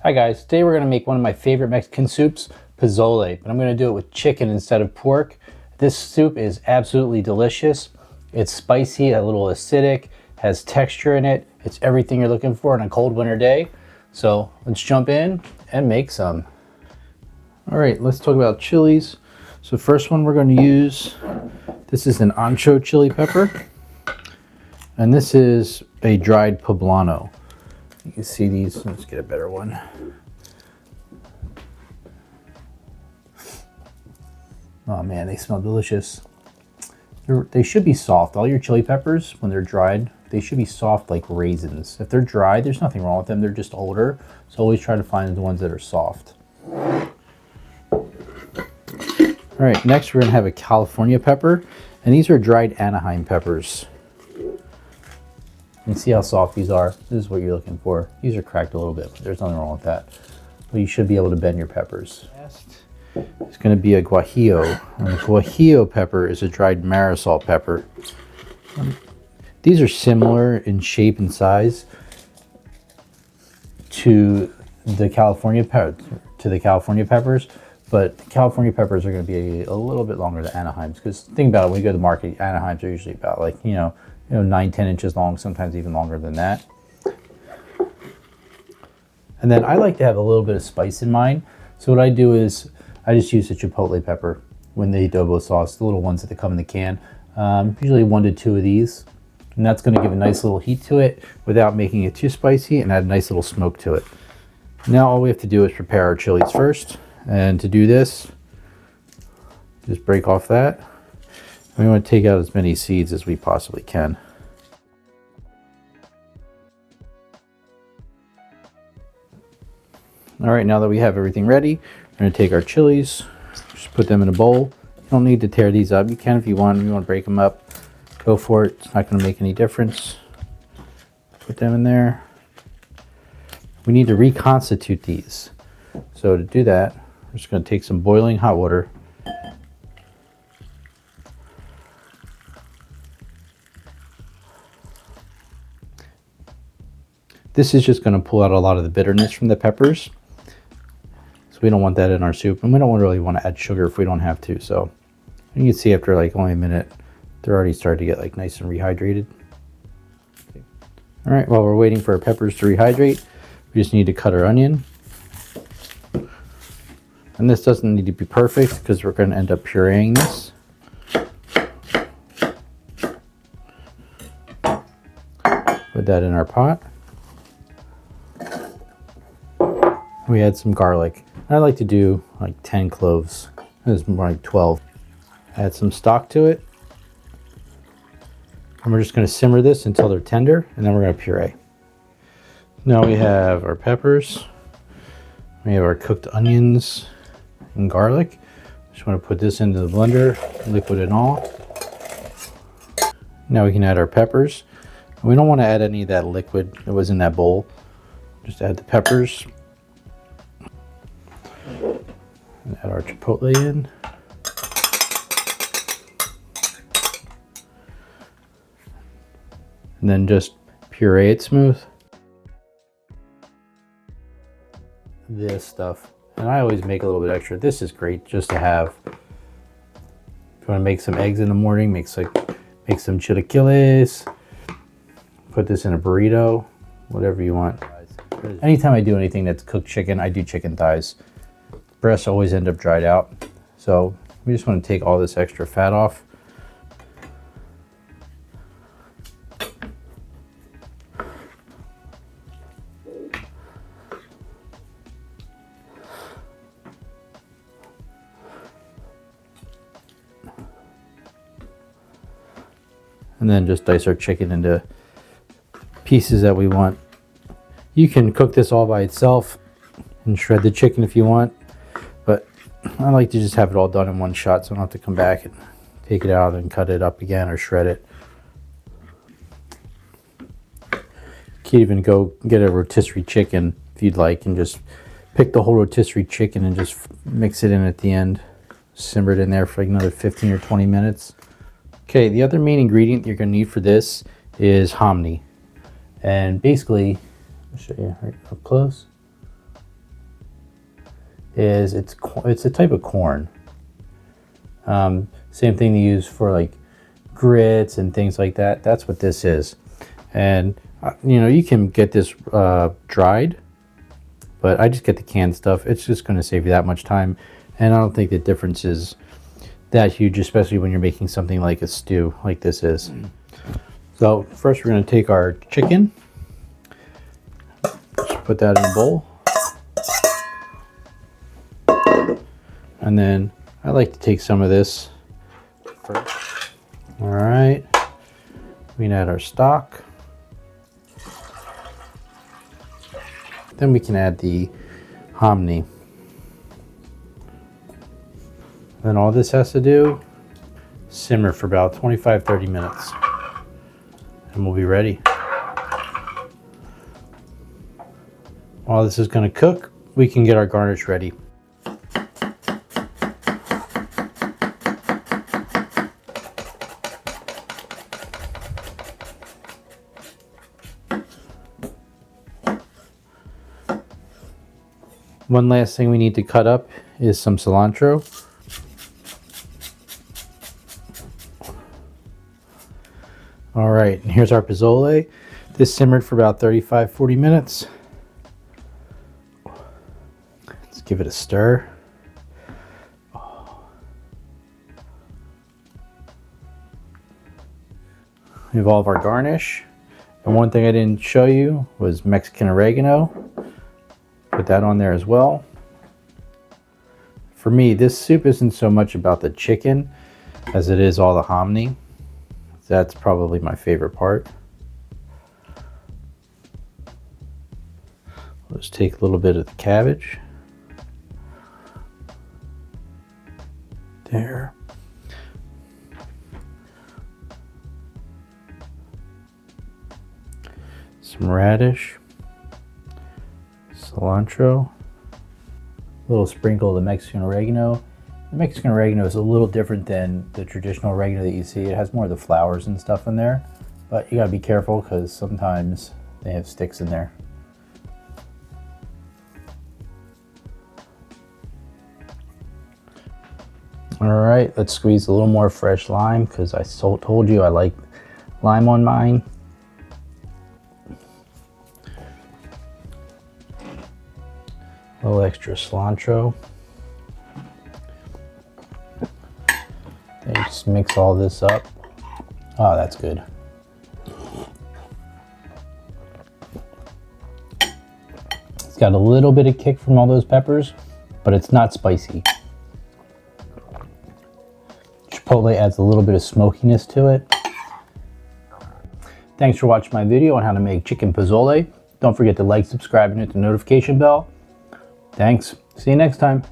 Hi guys, today we're going to make one of my favorite Mexican soups, pozole, but I'm going to do it with chicken instead of pork. This soup is absolutely delicious. It's spicy, a little acidic, has texture in it. It's everything you're looking for on a cold winter day. So let's jump in and make some. All right, let's talk about chilies. So first one we're going to use, this is an ancho chili pepper, and this is a dried poblano. You can see these. Let's get a better one. Oh man, they smell delicious. They should be soft. All your chili peppers, when they're dried, they should be soft like raisins. If they're dry, there's nothing wrong with them. They're just older. So always try to find the ones that are soft. All right, next we're gonna have a California pepper. And these are dried Anaheim peppers. You can see how soft these are. This is what you're looking for. These are cracked a little bit, but there's nothing wrong with that. But you should be able to bend your peppers. Next, it's going to be a guajillo. And the guajillo pepper is a dried marisol pepper. These are similar in shape and size to the California peppers, but the California peppers are going to be a little bit longer than Anaheims. Because think about it, when you go to the market, Anaheims are usually about like, 9-10 inches long, sometimes even longer than that. And then I like to have a little bit of spice in mine. So what I do is I just use the chipotle pepper when the adobo sauce, the little ones that come in the can. Usually 1 to 2 of these. And that's going to give a nice little heat to it without making it too spicy and add a nice little smoke to it. Now all we have to do is prepare our chilies first. And to do this, just break off that. We want to take out as many seeds as we possibly can. All right, now that we have everything ready, we're going to take our chilies, just put them in a bowl. You don't need to tear these up. You can if you want. If you want to break them up, go for it. It's not going to make any difference. Put them in there. We need to reconstitute these. So to do that, we're just going to take some boiling hot water. This is just going to pull out a lot of the bitterness from the peppers. So we don't want that in our soup. And we don't really want to add sugar if we don't have to. So you can see after like only a minute, they're already starting to get like nice and rehydrated. All right, while we're waiting for our peppers to rehydrate, we just need to cut our onion. And this doesn't need to be perfect because we're going to end up pureeing this. Put that in our pot. We add some garlic. I like to do like 10 cloves. This is more like 12. Add some stock to it. And we're just going to simmer this until they're tender, and then we're going to puree. Now we have our peppers. We have our cooked onions and garlic. Just want to put this into the blender, liquid and all. Now we can add our peppers. We don't want to add any of that liquid that was in that bowl. Just add the peppers. And add our chipotle in. And then just puree it smooth. This stuff. And I always make a little bit extra. This is great just to have. If you want to make some eggs in the morning, make some chilaquiles. Put this in a burrito, whatever you want. Anytime I do anything that's cooked chicken, I do chicken thighs. Breasts always end up dried out. So we just want to take all this extra fat off. And then just dice our chicken into pieces that we want. You can cook this all by itself and shred the chicken if you want, but I like to just have it all done in one shot so I don't have to come back and take it out and cut it up again or shred it. You can even go get a rotisserie chicken if you'd like and just pick the whole rotisserie chicken and just mix it in at the end. Simmer it in there for like another 15 or 20 minutes. Okay, the other main ingredient you're going to need for this is hominy. And basically, I'll show you right up close. is it's a type of corn. Same thing they use for like grits and things like that. That's what this is. And you know, you can get this dried, but I just get the canned stuff. It's just going to save you that much time, and I don't think the difference is that huge, especially when you're making something like a stew like this is. So first we're going to take our chicken, just put that in a bowl, and then I like to take some of this first. All right, we can add our stock. Then we can add the hominy. Then all this has to do, simmer for about 25-30 minutes. And we'll be ready. While this is going to cook, we can get our garnish ready. One last thing we need to cut up is some cilantro. All right, and here's our pozole. This simmered for about 35-40 minutes. Let's give it a stir. We have all of our garnish. And one thing I didn't show you was Mexican oregano. Put that on there as well. For me, this soup isn't so much about the chicken as it is all the hominy. That's probably my favorite part. Let's take a little bit of the cabbage. There. Some radish. Cilantro, a little sprinkle of the Mexican oregano. The Mexican oregano is a little different than the traditional oregano that you see. It has more of the flowers and stuff in there, but you gotta be careful because sometimes they have sticks in there. All right, let's squeeze a little more fresh lime because I told you I like lime on mine. A little extra cilantro. And just mix all this up. Oh, that's good. It's got a little bit of kick from all those peppers, but it's not spicy. Chipotle adds a little bit of smokiness to it. Thanks for watching my video on how to make chicken pozole. Don't forget to like, subscribe, and hit the notification bell. Thanks. See you next time.